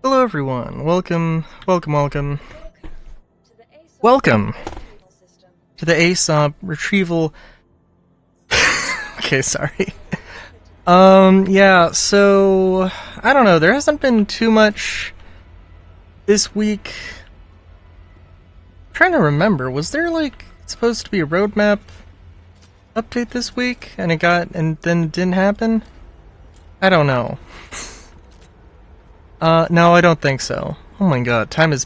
Hello everyone, welcome to the ASOP retrieval. Okay, sorry. Yeah, so I don't know, there hasn't been too much this week. I'm trying to remember, was there like supposed to be a roadmap update this week and then it didn't happen? I don't know. No, I don't think so. Oh my god, time is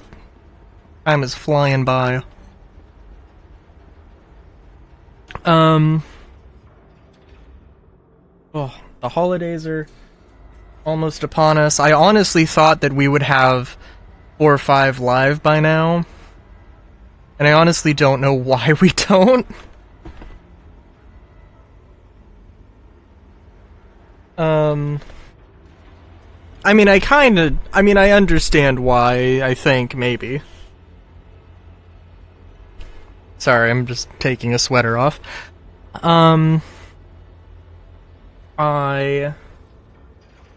flying by. Oh, the holidays are almost upon us. I honestly thought that we would have 4 or 5 live by now. And I honestly don't know why we don't. I understand why, I think, maybe. Sorry, I'm just taking a sweater off. I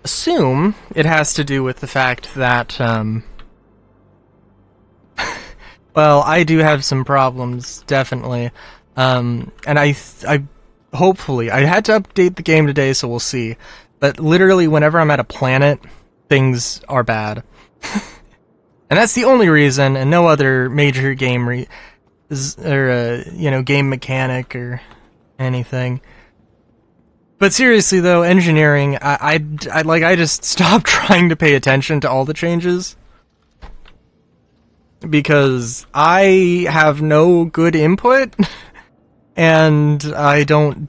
assume it has to do with the fact that, well, I do have some problems, definitely. And I hopefully, I had to update the game today, so we'll see. But literally, whenever I'm at a planet, things are bad. And that's the only reason, and no other major game game mechanic or anything. But seriously though, engineering, I just stopped trying to pay attention to all the changes. Because I have no good input, and I don't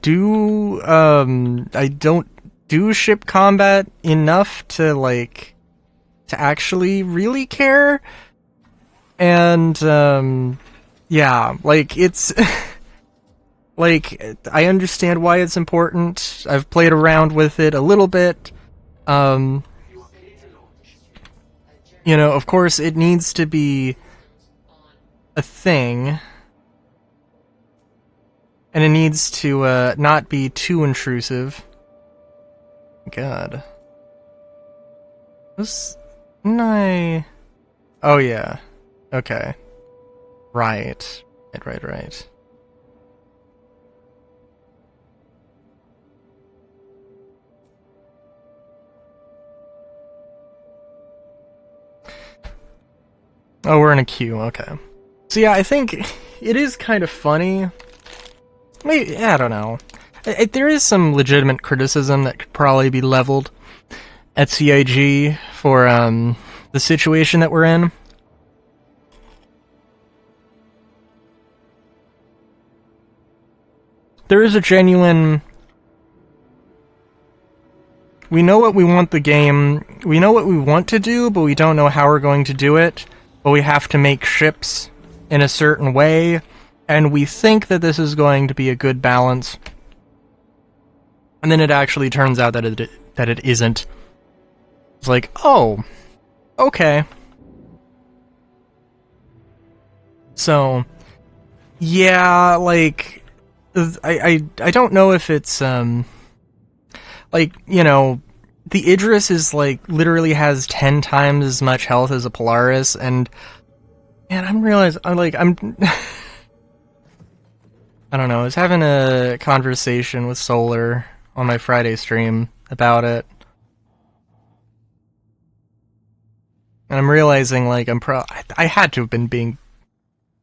do ship combat enough to actually really care. And yeah, it's I understand why it's important. I've played around with it a little bit. Of course it needs to be a thing, and it needs to not be too intrusive. God. Didn't I... Oh yeah. Okay. Right. Right. Oh, we're in a queue, okay. So yeah, I think it is kind of funny. Maybe, I don't know. There is some legitimate criticism that could probably be leveled at CIG for the situation that we're in. There is a genuine... We know what we want the game... We know what we want to do, but we don't know how we're going to do it. But we have to make ships in a certain way, and we think that this is going to be a good balance. And then it actually turns out that it isn't. It's like, oh, okay. So, yeah, I don't know if it's, the Idris is, literally has 10 times as much health as a Polaris, and, man, I don't know, I was having a conversation with Solar on my Friday stream about it. And I'm realizing, I had to have been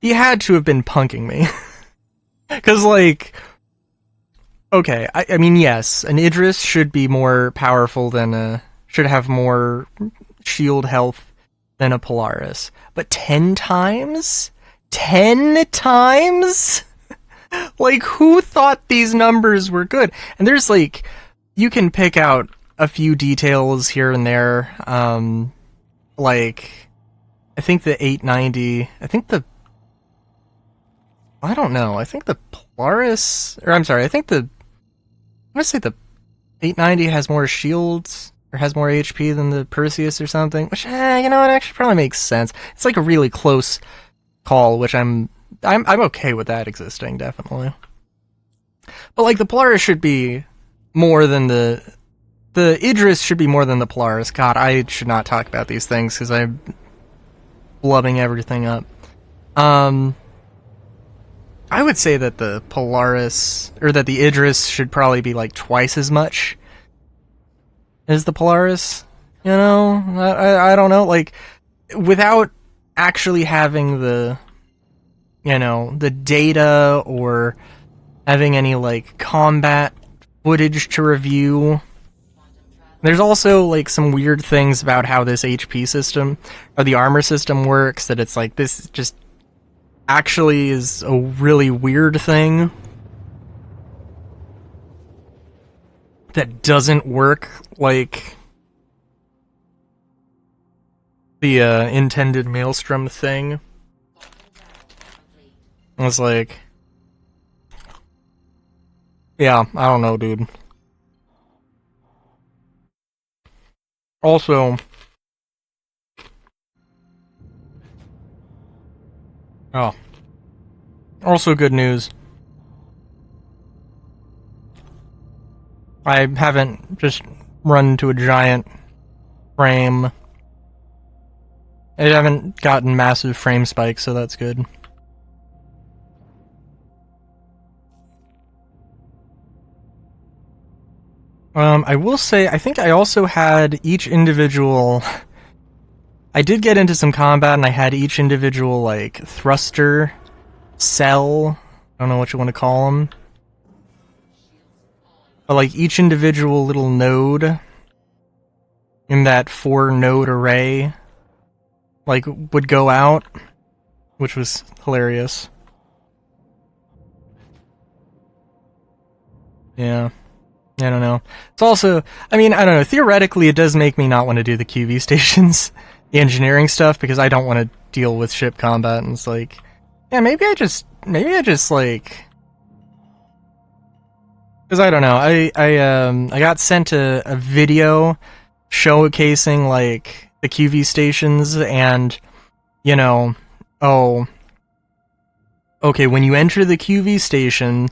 he had to have been punking me. Cause, okay, I mean, yes, an Idris should be more powerful than should have more shield health than a Polaris. But 10 times? 10 times? Who thought these numbers were good? And there's, you can pick out a few details here and there. I think the 890, I think the Polaris, or I'm sorry, I want to say the 890 has more shields, or has more HP than the Perseus or something, which, it actually probably makes sense. It's a really close call, which I'm okay with that existing, definitely. But, the Polaris should be more than the The Idris should be more than the Polaris. God, I should not talk about these things because I'm blubbing everything up. I would say that the Polaris, or that the Idris should probably be like twice as much as the Polaris. You know? I don't know. Like, without actually having the, you know, the data or having any, like, combat footage to review. There's also, like, some weird things about how this HP system, or the armor system works, that it's like, this just actually is a really weird thing that doesn't work like the intended Maelstrom thing. I was like, yeah, I don't know, dude. Also, also good news. I haven't just run into a giant frame. I haven't gotten massive frame spikes, so that's good. I will say, I think I also had each individual... I did get into some combat, and I had each individual, like, thruster, cell, I don't know what you want to call them. But, like, each individual little node in that 4-node array, like, would go out, which was hilarious. Yeah. I don't know. It's also, I mean, I don't know, theoretically it does make me not want to do the QV stations, the engineering stuff, because I don't want to deal with ship combat, and it's like, yeah, maybe I just, like, because I don't know, I got sent a video showcasing, like, the QV stations, and, you know, oh, okay, when you enter the QV station,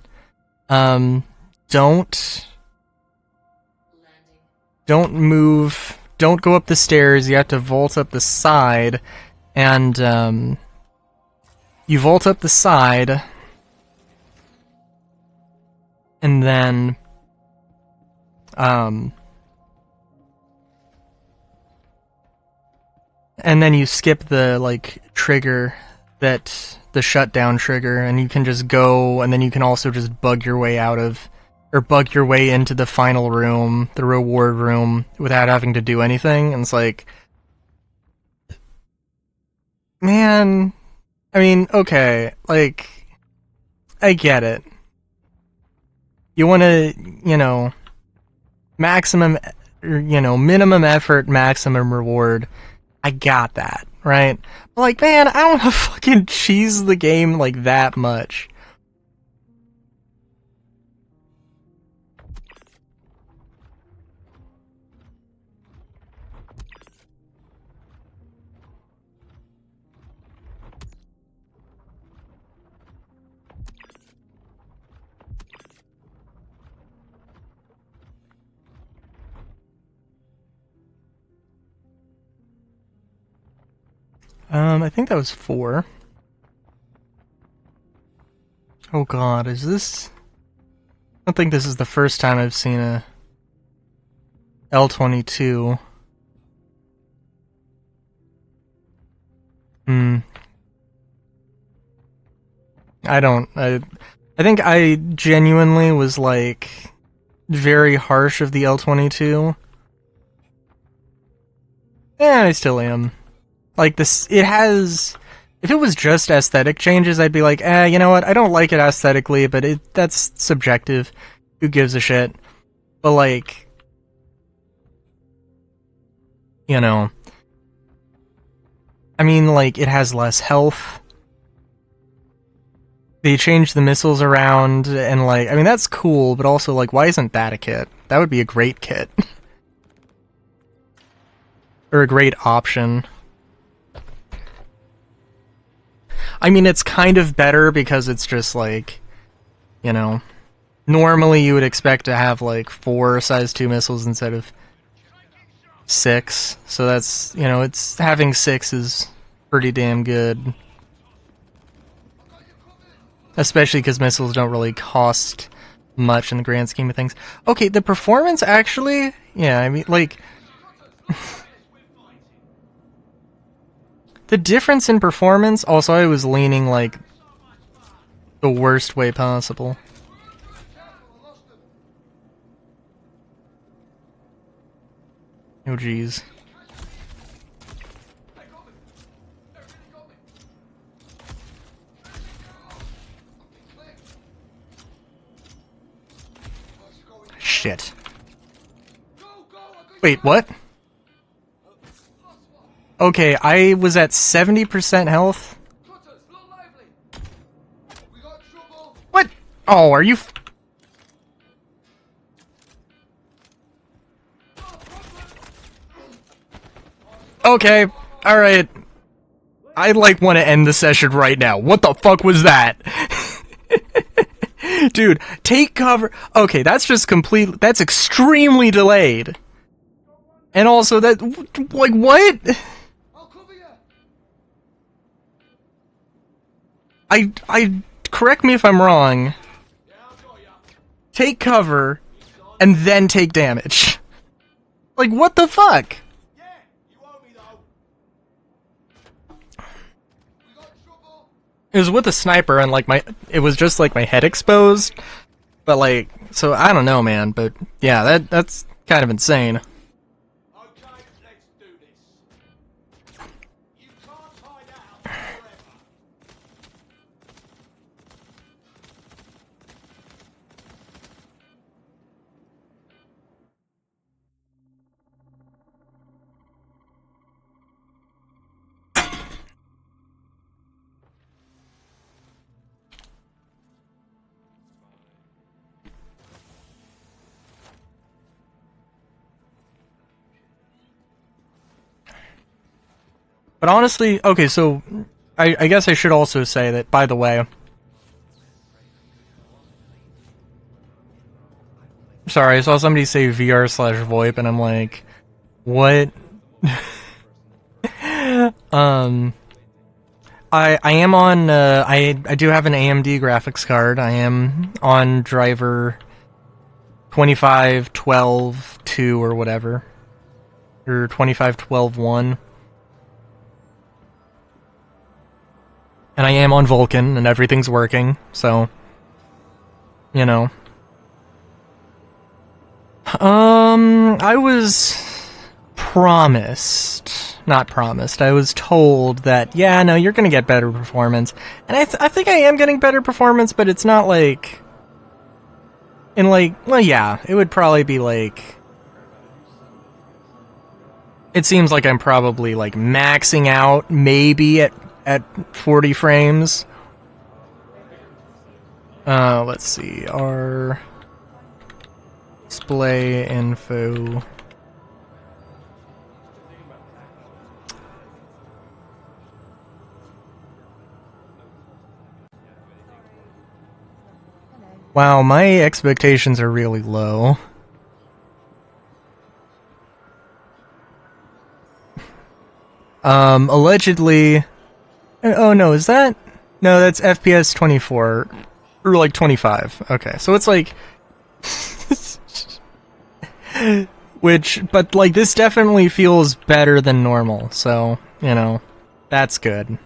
don't move, don't go up the stairs, you have to vault up the side, and, you vault up the side, and then, and then you skip the, like, trigger, that, the shutdown trigger, and you can just go, and then you can also just bug your way out of, or bug your way into the final room, the reward room, without having to do anything, and it's like, man, I mean, okay, like, I get it. You want to, you know, maximum, you know, minimum effort, maximum reward. I got that, right? But like, man, I don't want to fucking cheese the game like that much. I think that was 4. Oh god, is this... I don't think this is the first time I've seen a L-22. I think I genuinely was, like, very harsh of the L-22. Yeah, I still am. Like, this, it has... If it was just aesthetic changes, I'd be like, you know what, I don't like it aesthetically, but that's subjective. Who gives a shit? But, like... You know... I mean, like, it has less health. They changed the missiles around, and, like, I mean, that's cool, but also, like, why isn't that a kit? That would be a great kit. Or a great option. I mean, it's kind of better because it's just, like, you know, normally you would expect to have like 4 size 2 missiles instead of 6. So that's, you know, it's having 6 is pretty damn good. Especially because missiles don't really cost much in the grand scheme of things. Okay, the performance actually, yeah, I mean, like, the difference in performance, also I was leaning, like, the worst way possible. Oh, jeez. Shit. Wait, what? Okay, I was at 70% health. What? Oh, are you... Okay, alright. I, like, want to end the session right now. What the fuck was that? Dude, take cover. Okay, that's just complete. That's extremely delayed. And also, that. Like, what? Correct me if I'm wrong. Take cover, and then take damage. Like, what the fuck? It was with a sniper, and like it was just like my head exposed. But like, so I don't know, man. But yeah, that's kind of insane. But honestly, okay, so I guess I should also say that, by the way. Sorry, I saw somebody say VR/VoIP, and I'm like, what? I am on, I do have an AMD graphics card. I am on driver 2512.2 or whatever. Or 2512.1. And I am on Vulkan, and everything's working, so, you know. I was not promised, I was told that, yeah, no, you're gonna get better performance. And I think I am getting better performance, but it's not like... And like, well, yeah, it would probably be like... It seems like I'm probably like maxing out, maybe at 40 frames. Let's see, our display info. Wow, my expectations are really low. Allegedly... Oh no, is that... No, that's FPS 24. Or like 25. Okay, so it's like... Which, but like, this definitely feels better than normal, so, you know, that's good.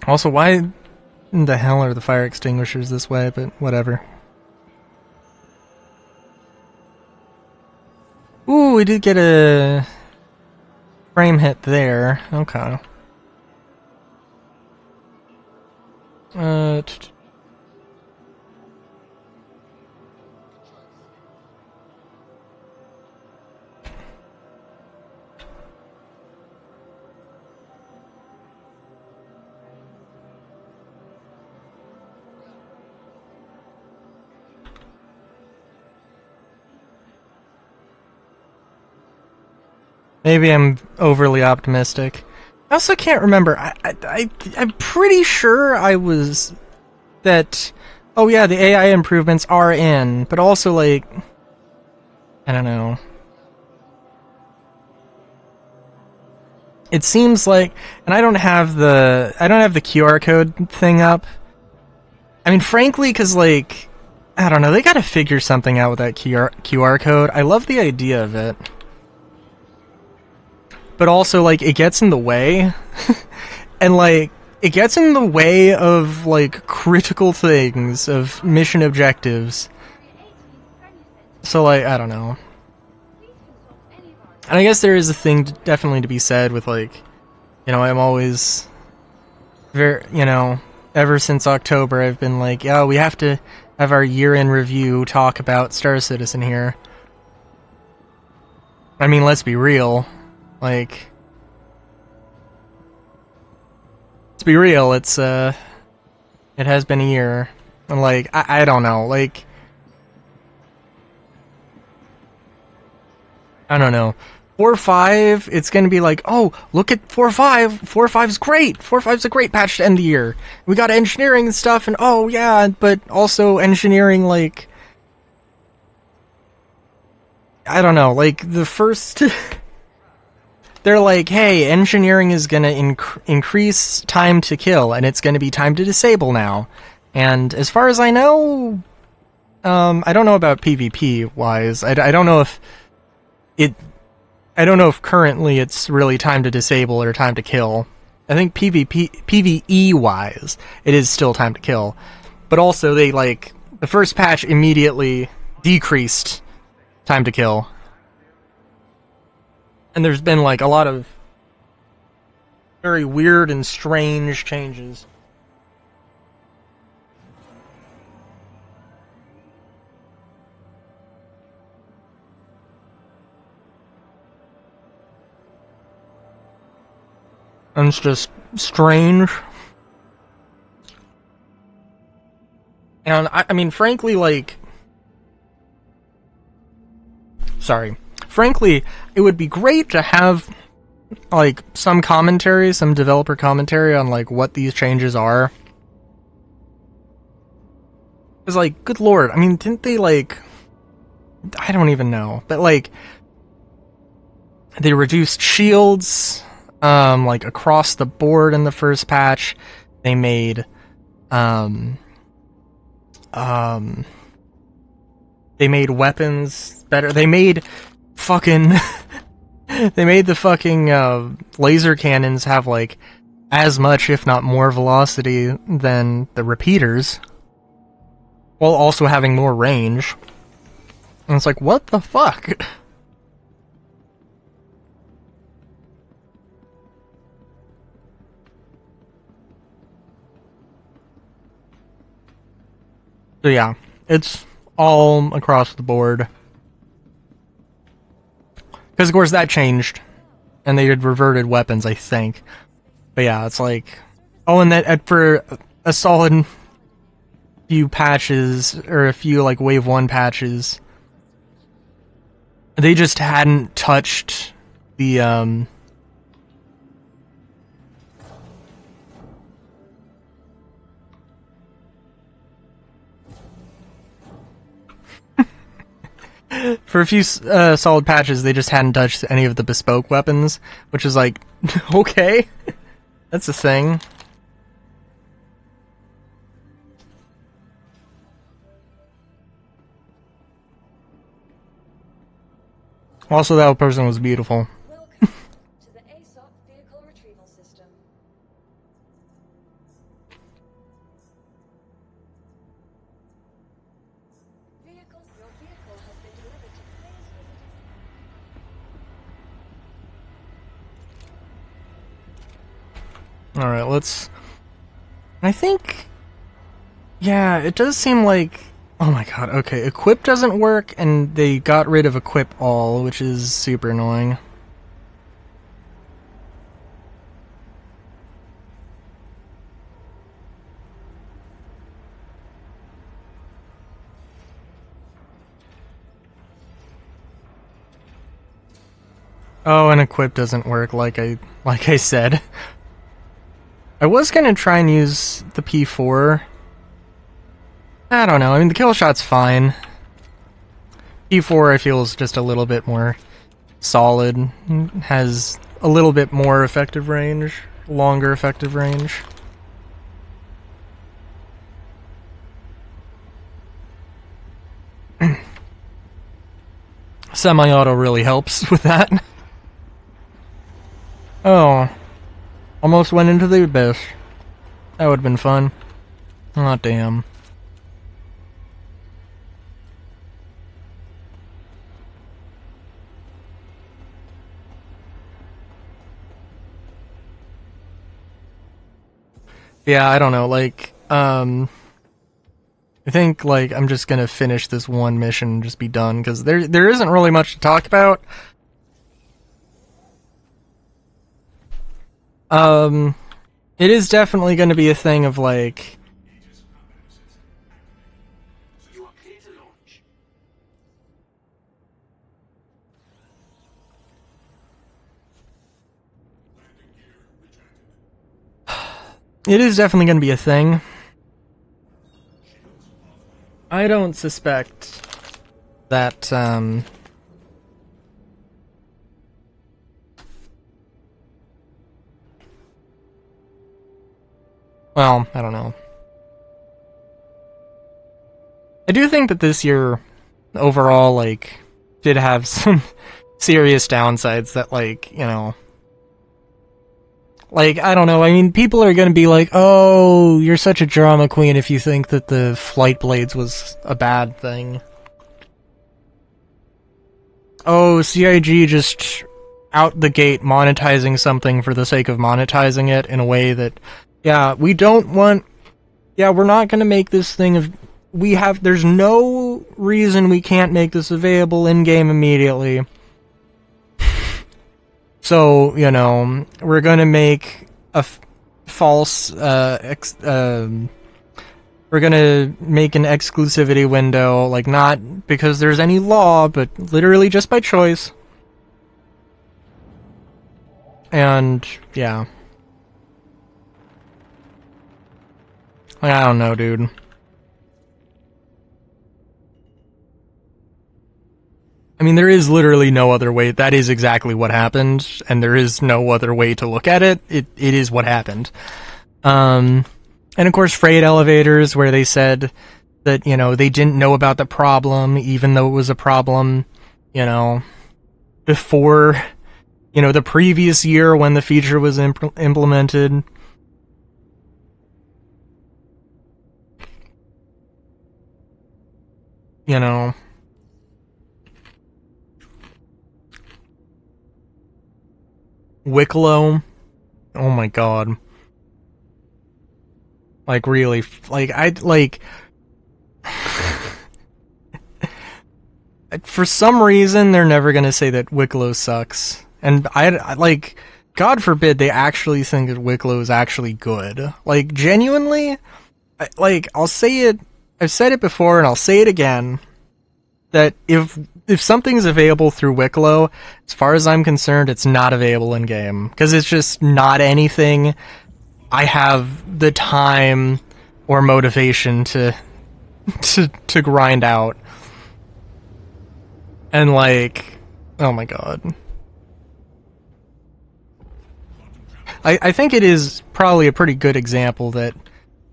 Also, why in the hell are the fire extinguishers this way, but whatever. Ooh, we did get a frame hit there. Okay. Maybe I'm overly optimistic. I also can't remember. I'm pretty sure I was that. Oh yeah, the AI improvements are in, but also like, I don't know. It seems like, and I don't have the QR code thing up. I mean, frankly, because like, I don't know, they got to figure something out with that QR code. I love the idea of it, but also like it gets in the way, and like it gets in the way of like critical things, of mission objectives. So like, I don't know. And I guess there is a thing definitely to be said with like, you know, I'm always very, you know, ever since October I've been like, yeah, we have to have our year-end review talk about Star Citizen here. I mean, let's be real. Like, let's be real, it's it has been a year. And like, I don't know, like, I don't know. 4.5, it's gonna be like, oh, look at 4.5. 4.5's great. 4.5's a great patch to end the year. We got engineering and stuff, and oh yeah, but also engineering, like, I don't know, like the first. They're like, hey, engineering is gonna increase time to kill, and it's gonna be time to disable now. And as far as I know, I don't know about PvP wise. I don't know if it. I don't know if currently it's really time to disable or time to kill. I think PvE wise, it is still time to kill. But also they like the first patch immediately decreased time to kill. And there's been like a lot of very weird and strange changes. And it's just strange. And I mean, frankly, like, sorry. Frankly, it would be great to have, like, some commentary, some developer commentary on, like, what these changes are. Because, like, good lord, I mean, didn't they, like, I don't even know, but, like, they reduced shields, like, across the board in the first patch. They made, they made weapons better. They made fucking they made the fucking laser cannons have like as much, if not more, velocity than the repeaters, while also having more range. And it's like, what the fuck? So yeah, it's all across the board. Because of course that changed, and they had reverted weapons, I think. But yeah, it's like, oh, and that for a solid few patches, or a few like Wave 1 patches, they just hadn't touched the for a few solid patches, they just hadn't touched any of the bespoke weapons, which is like, okay, that's a thing. Also, that person was beautiful. Welcome to the ASOP vehicle retrieval system. Your vehicle has been delivered to players visiting. Alright, let's... I think... Yeah, it does seem like... Oh my god, okay, equip doesn't work, and they got rid of equip all, which is super annoying. Oh, and equip doesn't work like I said. I was gonna try and use the P4. I don't know. I mean, the kill shot's fine. P4 I feel is just a little bit more solid. Has a little bit more effective range, longer effective range. Semi-auto really helps with that. Oh. Almost went into the abyss. That would've been fun. Aw, damn. Yeah, I don't know, like, I think, like, I'm just gonna finish this one mission and just be done, because there isn't really much to talk about. It is definitely gonna be a thing of, like... It is definitely gonna be a thing. I don't suspect that, well, I don't know. I do think that this year, overall, like, did have some serious downsides that, like, you know... Like, I don't know, I mean, people are gonna be like, oh, you're such a drama queen if you think that the Flight Blades was a bad thing. Oh, CIG just out the gate monetizing something for the sake of monetizing it in a way that, yeah, we don't want... Yeah, we're not gonna make this thing of... There's no reason we can't make this available in-game immediately. So, you know, we're gonna make a false, we're gonna make an exclusivity window, like, not because there's any law, but literally just by choice. And, yeah. Like, I don't know, dude. I mean, there is literally no other way. That is exactly what happened, and there is no other way to look at it. It is what happened. And of course, freight elevators, where they said that, you know, they didn't know about the problem, even though it was a problem, you know, before, you know, the previous year when the feature was implemented. You know... Wicklow. Oh my god. Like, really, like, for some reason, they're never gonna say that Wicklow sucks. And I like, God forbid they actually think that Wicklow is actually good. Like, genuinely, I'll say it, I've said it before and I'll say it again, that if something's available through Wicklow, as far as I'm concerned, it's not available in game, because it's just not anything I have the time or motivation to grind out. And, like, oh my god. I think it is probably a pretty good example that,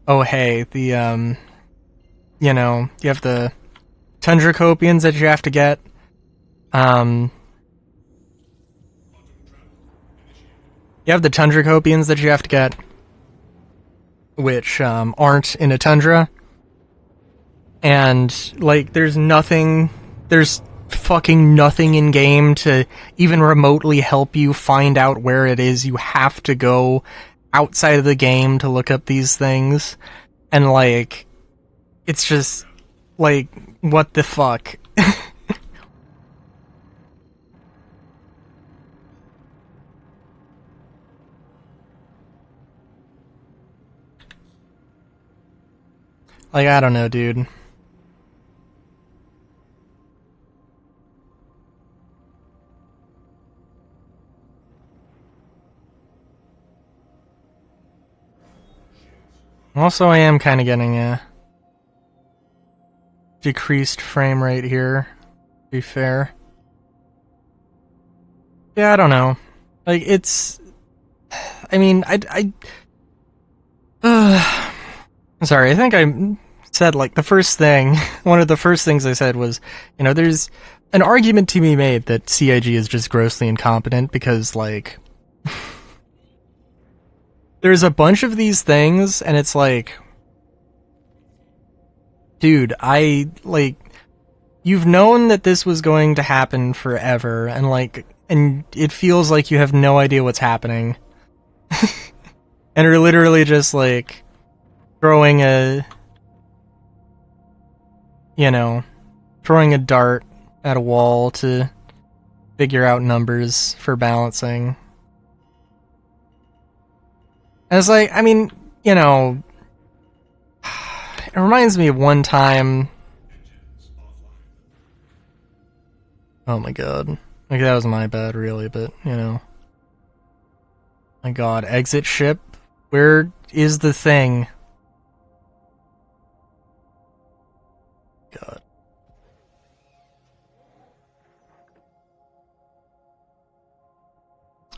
oh hey, the you know, you have the Tundra Copians that you have to get. You have the Tundra Copians that you have to get, which aren't in a Tundra. And, like, there's fucking nothing in game to even remotely help you find out where it is. You have to go outside of the game to look up these things. And, like, it's just, like, what the fuck? Like, I don't know, dude. Also, I am kind of getting a decreased frame rate here, to be fair. Yeah, I don't know. Like, it's... I mean, sorry, I think I said, like, the first thing... One of the first things I said was, you know, there's an argument to be made that CIG is just grossly incompetent because, like... there's a bunch of these things, and it's like... Dude, you've known that this was going to happen forever, and it feels like you have no idea what's happening. And are literally just, like, throwing a dart at a wall to figure out numbers for balancing. And it's like, I mean, you know, it reminds me of one time... Oh my god. Like, that was my bad, really, but, you know. My god, exit ship? Where is the thing? God.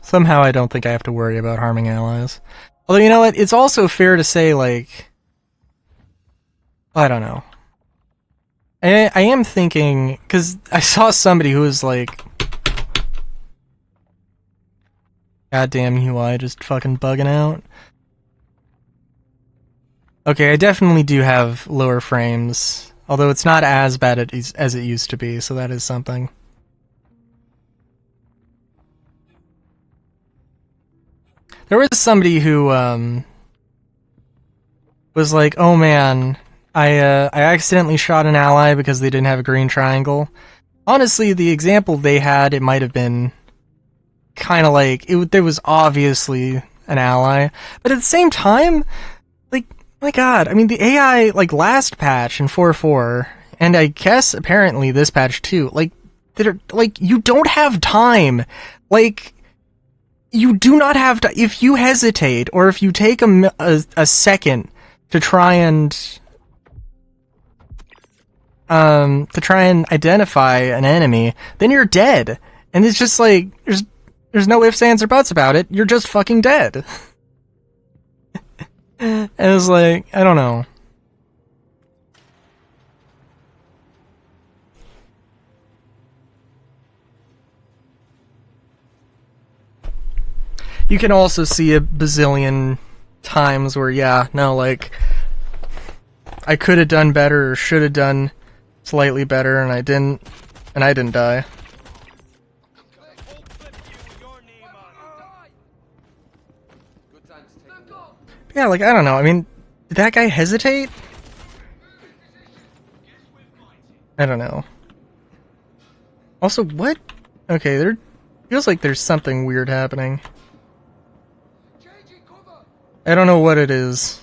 Somehow I don't think I have to worry about harming allies. Although, you know what? It's also fair to say, like... I don't know. I am thinking... Because I saw somebody who was like... Goddamn UI just fucking bugging out. Okay, I definitely do have lower frames. Although it's not as bad as it used to be, so that is something. There was somebody who was like, oh man, I accidentally shot an ally because they didn't have a green triangle. Honestly, the example they had, it might have been kind of like, there was obviously an ally. But at the same time, like, my god, I mean, the AI, like, last patch in 4.4, and I guess apparently this patch too, like, you don't have time. Like, you do not have to, if you hesitate, or if you take a second to try and identify an enemy, then you're dead. And it's just like, there's no ifs, ands, or buts about it. You're just fucking dead. And it's like, I don't know. You can also see a bazillion times where, yeah, no, like, I could have done better or should have done slightly better, and I didn't die. Yeah, like, I don't know, I mean, did that guy hesitate? I don't know. Also, what? Okay, there feels like there's something weird happening. I don't know what it is.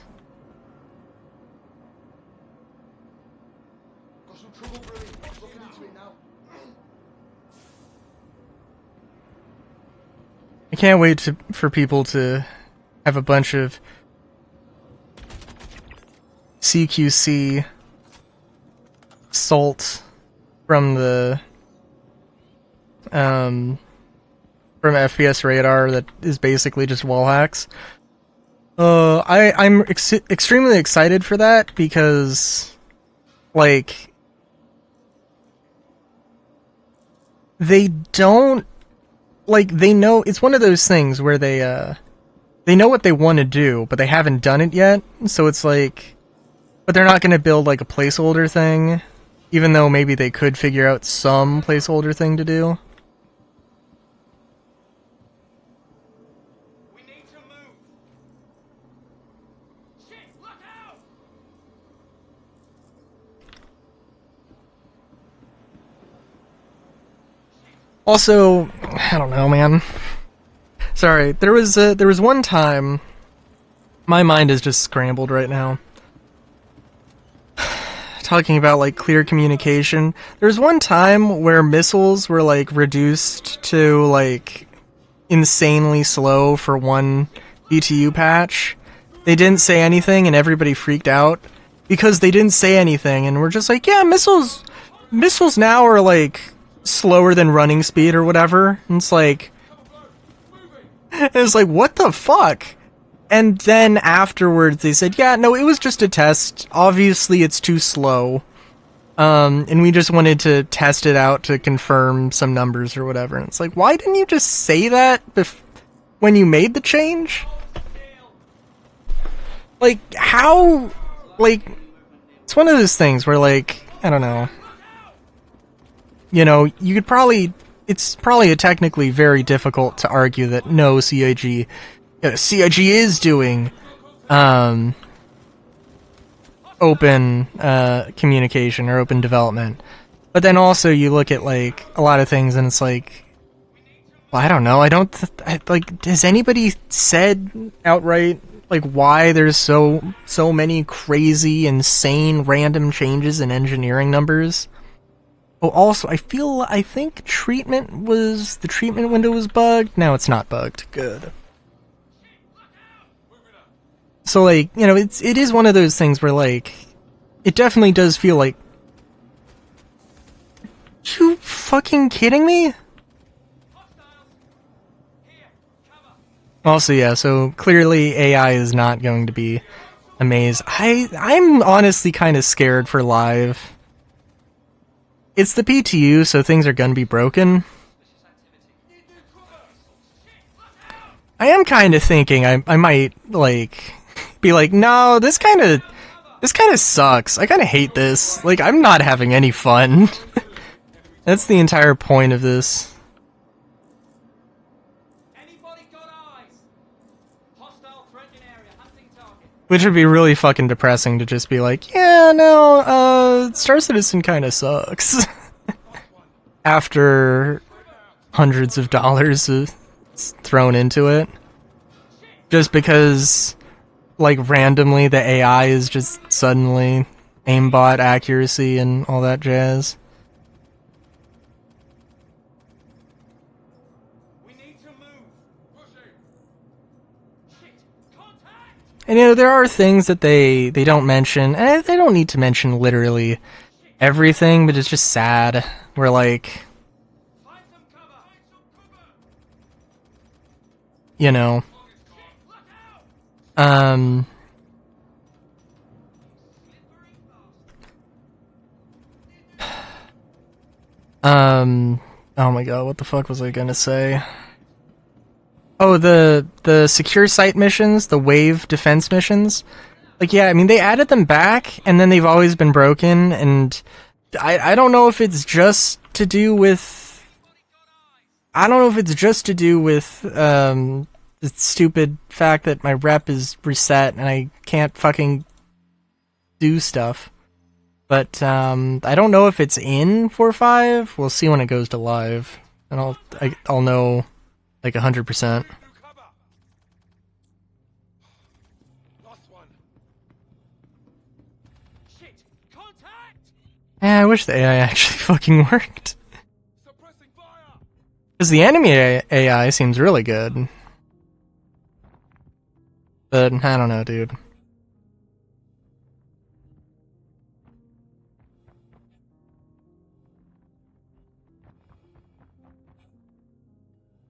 I can't wait for people to have a bunch of CQC salt from the from FPS radar that is basically just wall hacks. I'm extremely excited for that because, like, they don't, like, they know, it's one of those things where they know what they want to do, but they haven't done it yet, so it's like, but they're not going to build, like, a placeholder thing, even though maybe they could figure out some placeholder thing to do. Also, I don't know, man. Sorry, there was one time. My mind is just scrambled right now. Talking about, like, clear communication. There was one time where missiles were, like, reduced to, like, insanely slow for one BTU patch. they didn't say anything and everybody freaked out because they didn't say anything, and we're just like, yeah, missiles now are like slower than running speed or whatever. And it's like what the fuck? And then afterwards they said, yeah, no, it was just a test. Obviously it's too slow. And we just wanted to test it out to confirm some numbers or whatever. And it's like, why didn't you just say that when you made the change? Like, how? Like, it's one of those things where, like, I don't know. You know, you could probably... It's probably technically very difficult to argue that no, CIG is doing open communication or open development. But then also you look at like a lot of things and it's like, well, I don't know. Like, has anybody said outright like why there's so many crazy, insane, random changes in engineering numbers? Oh, also, I think the treatment window was bugged. No, it's not bugged. Good. So, like, you know, it is one of those things where, like, it definitely does feel like, you fucking kidding me? Also, yeah, so clearly AI is not going to be a maze. I'm honestly kind of scared for live. It's the PTU, so things are gonna be broken. I am kind of thinking I might, like, be like, no, this kind of sucks. I kind of hate this. Like, I'm not having any fun. That's the entire point of this. Which would be really fucking depressing to just be like, yeah, no, Star Citizen kind of sucks. After hundreds of dollars thrown into it. Just because, like, randomly the AI is just suddenly aimbot accuracy and all that jazz. And, you know, there are things that they don't mention, and they don't need to mention literally everything, but it's just sad. We're like, you know, oh my god, what the fuck was I gonna say? Oh, the secure site missions, the wave defense missions. Like, yeah, I mean, they added them back, and then they've always been broken, and I don't know if it's just to do with... I don't know if it's just to do with, the stupid fact that my rep is reset, and I can't fucking do stuff. But, I don't know if it's in 4.5. We'll see when it goes to live, and I'll know... like 100%. Yeah, I wish the AI actually fucking worked. Because the enemy AI seems really good. But, I don't know, dude.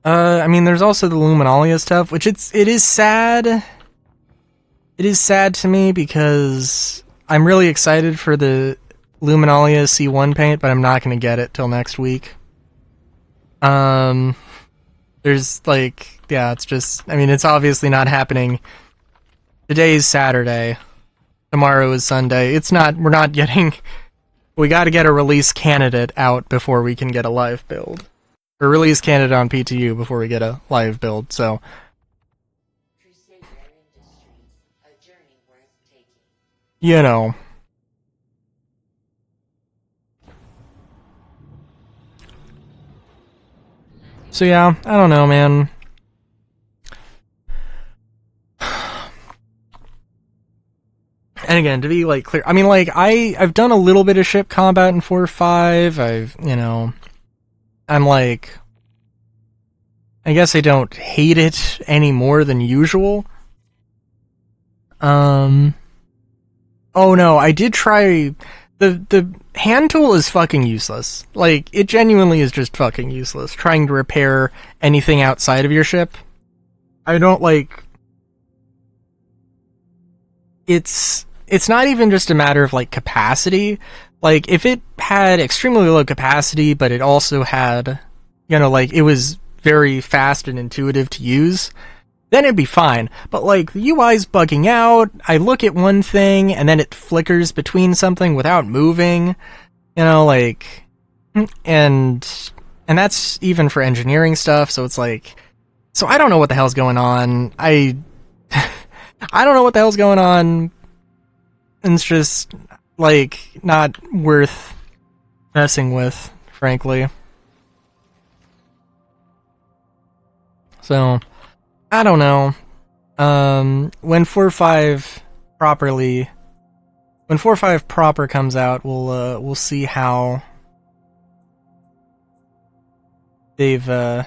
I mean, there's also the Luminalia stuff, which it is sad. It is sad to me because I'm really excited for the Luminalia C1 paint, but I'm not going to get it till next week. There's, like, yeah, it's just, I mean, it's obviously not happening. Today's Saturday. Tomorrow is Sunday. We're not getting, we gotta get a release candidate out before we can get a live build. Or release candidate on PTU before we get a live build, so. You know. So yeah, I don't know, man. And again, to be, like, clear, I mean, like, I've done a little bit of ship combat in 4.5, you know, I'm like, I guess I don't hate it any more than usual. Oh no, I did try. The hand tool is fucking useless. Like, it genuinely is just fucking useless. Trying to repair anything outside of your ship. I don't like. It's not even just a matter of like capacity. Like, if it had extremely low capacity, but it also had, like, it was very fast and intuitive to use, then it'd be fine. But like, the UI's bugging out, I look at one thing, and then it flickers between something without moving, like, and that's even for engineering stuff, so it's like, so I don't know what the hell's going on. I don't know what the hell's going on, and it's just, like, not worth messing with, frankly. So, I don't know. When 4.5 proper comes out, we'll see how they've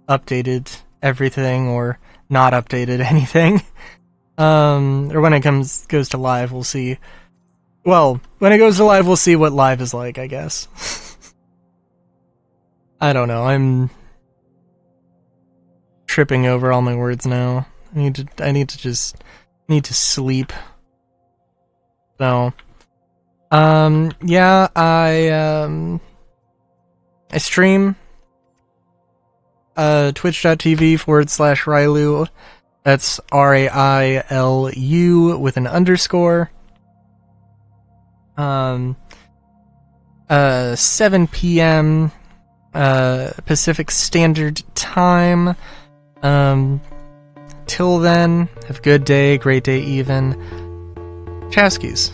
updated everything or not updated anything. Or when it goes to live, we'll see. Well, when it goes to live, we'll see what live is like, I guess. I don't know. I'm tripping over all my words now. I need to sleep. So, yeah, I stream twitch.tv/Railu. That's RAILU with an underscore. 7 p.m. Pacific Standard Time. Till then, have a good day, great day even. Chowskis.